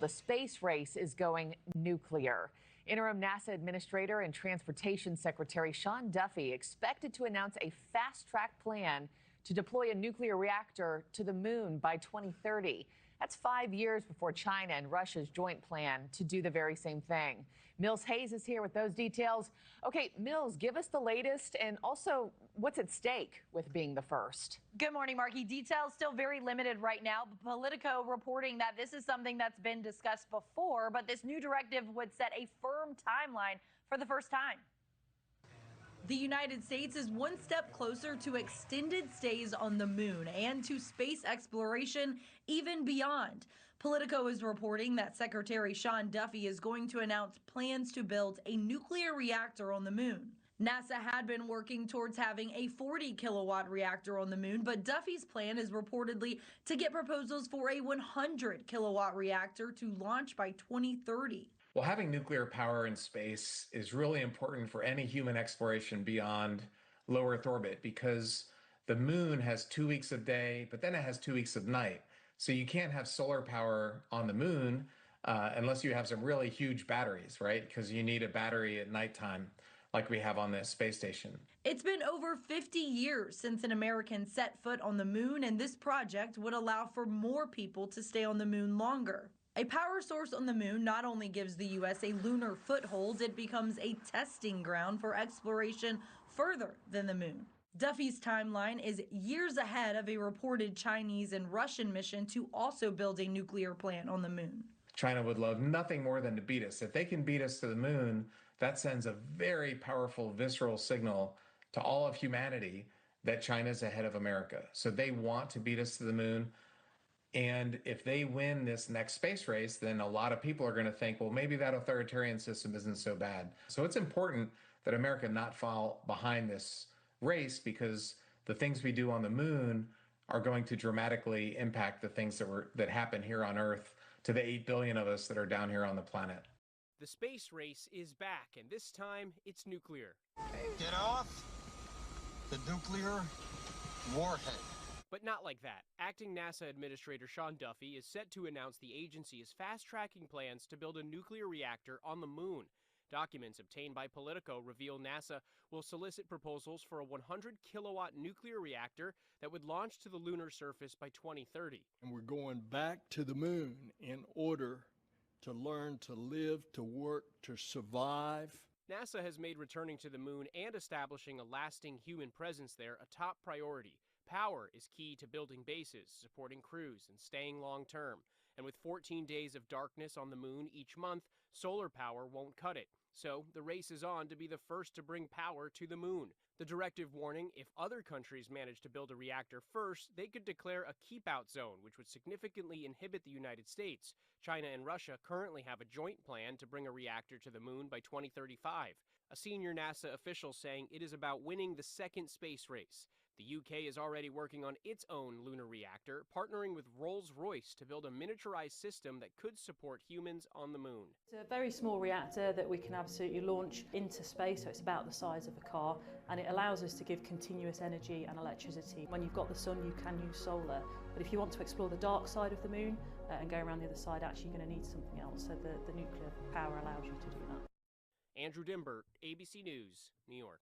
The space race is going nuclear. Interim NASA Administrator and Transportation Secretary Sean Duffy expected to announce a fast-track plan to deploy a nuclear reactor to the moon by 2030. That's 5 years before China and Russia's joint plan to do the very same thing. Mills Hayes is here with those details. Okay, Mills, give us the latest and also what's at stake with being the first. Good morning, Marky. Details still very limited right now. Politico reporting that this is something that's been discussed before, but this new directive would set a firm timeline for the first time. The United States is one step closer to extended stays on the moon and to space exploration even beyond. Politico is reporting that Secretary Sean Duffy is going to announce plans to build a nuclear reactor on the moon. NASA had been working towards having a 40-kilowatt reactor on the moon, but Duffy's plan is reportedly to get proposals for a 100-kilowatt reactor to launch by 2030. Well, having nuclear power in space is really important for any human exploration beyond low Earth orbit because the moon has 2 weeks of day, but then it has 2 weeks of night. So you can't have solar power on the moon unless you have some really huge batteries, right? Because you need a battery at nighttime like we have on the space station. It's been over 50 years since an American set foot on the moon, and this project would allow for more people to stay on the moon longer. A power source on the moon not only gives the U.S. a lunar foothold, it becomes a testing ground for exploration further than the moon. Duffy's timeline is years ahead of a reported Chinese and Russian mission to also build a nuclear plant on the moon. China would love nothing more than to beat us. If they can beat us to the moon, that sends a very powerful visceral signal to all of humanity that China's ahead of America. So they want to beat us to the moon. And if they win this next space race, then a lot of people are going to think, well, maybe that authoritarian system isn't so bad. So it's important that America not fall behind this race because the things we do on the moon are going to dramatically impact the things that happen here on Earth to the 8 billion of us that are down here on the planet. The space race is back, and this time it's nuclear. Get off the nuclear warhead. But not like that. Acting NASA Administrator Sean Duffy is set to announce the agency is fast-tracking plans to build a nuclear reactor on the moon. Documents obtained by Politico reveal NASA will solicit proposals for a 100-kilowatt nuclear reactor that would launch to the lunar surface by 2030. And we're going back to the moon in order to learn to live, to work, to survive. NASA has made returning to the moon and establishing a lasting human presence there a top priority. Power is key to building bases, supporting crews, and staying long-term. And with 14 days of darkness on the moon each month, solar power won't cut it. So the race is on to be the first to bring power to the moon. The directive warning, if other countries manage to build a reactor first, they could declare a keep-out zone, which would significantly inhibit the United States. China and Russia currently have a joint plan to bring a reactor to the moon by 2035. A senior NASA official saying it is about winning the second space race. The UK is already working on its own lunar reactor, partnering with Rolls-Royce to build a miniaturized system that could support humans on the moon. It's a very small reactor that we can absolutely launch into space, so it's about the size of a car, and it allows us to give continuous energy and electricity. When you've got the sun, you can use solar, but if you want to explore the dark side of the moon and go around the other side, actually you're going to need something else, so the nuclear power allows you to do that. Andrew Dimbert, ABC News, New York.